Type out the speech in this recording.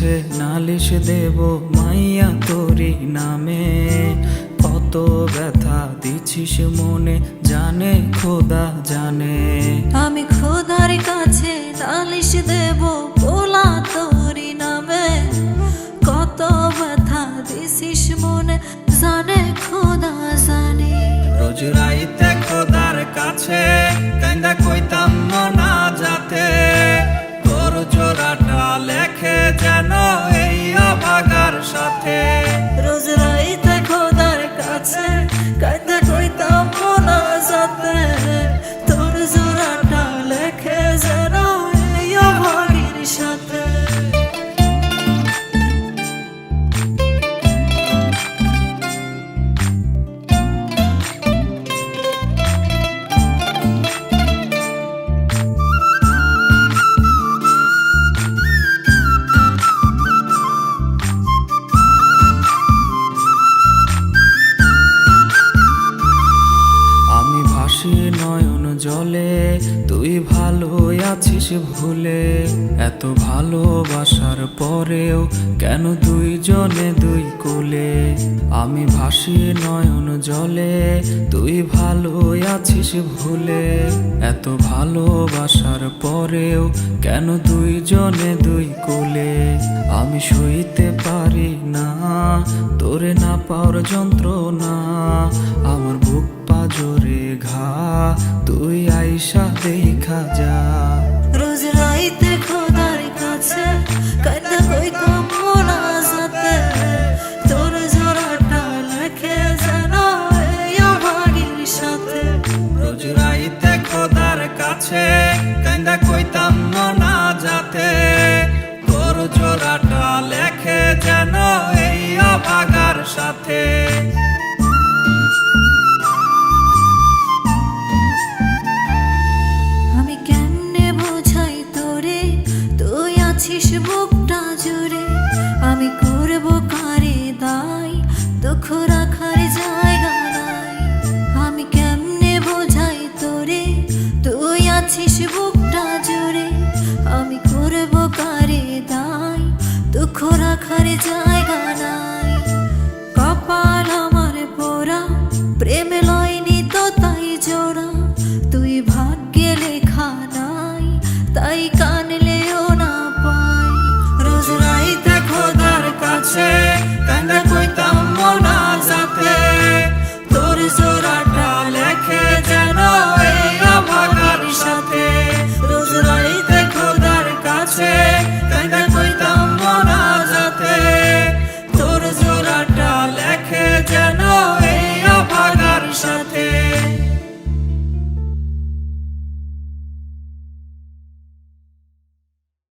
কাছে নালিশ দেব মাইয়া তোরি নামে। কত ব্যথা দিছিস মনে জানে খোদা জানে। আমি খোদার কাছে নালিশ দেব পোলা তোরি নামে। কত ব্যথা দিছিস মনে জানে খোদা জানে। রোজ রাইতে খোদার কাছে কান্দা কইতাম না যাতে, তোর জোড়াটা লেখে যেন এই অভাগার সাথে। রোজ রাইতে খোদার কাছে কান্দা কইতাম না যাতে, তোর জোড়াটা লেখে যেন এই অভাগীর সাথে। নয়ন জলে তুই ভালো আছিস ভুলে, এত ভালোবাসার পরেও কেন দুইজনে দুই কোলে। আমি ভাসি নয়ন জলে তুই ভালো আছিস ভুলে, এত ভালোবাসার পরেও কেন দুইজনে দুই কোলে। আমি সইতে পারি না তোরে না পাওয়ার যন্ত্রণা, আমার বুক পাজরে ঘা তুই আইসা দেখা যা। রোজ রাইতে খোদার কাছে কান্দা কইতাম না যাতে, তোর জোড়াটা লেখে যেন এই অভাগীর সাথে। রোজ রাইতে খোদার কাছে কান্দা কইতাম না যাতে, তোর জোড়াটা লেখে যেন এই অভাগার সাথে। আমি কেমনে বোঝাই তোরে তুই আছিস বুকটা জুড়ে, আমি করব কারে দায় দুঃখ রাখার জায়গা নাই। আমি কেমনে বোঝাই তোরে তুই আছিস বুকটা জুড়ে, আমি করব কারে দায় দুঃখ রাখার জায়গা নাই। কপাল আমার পোড়া প্রেমে লয়নি তো তাই জোড়া, তুই ভাগ্যে লেখা নাই তাই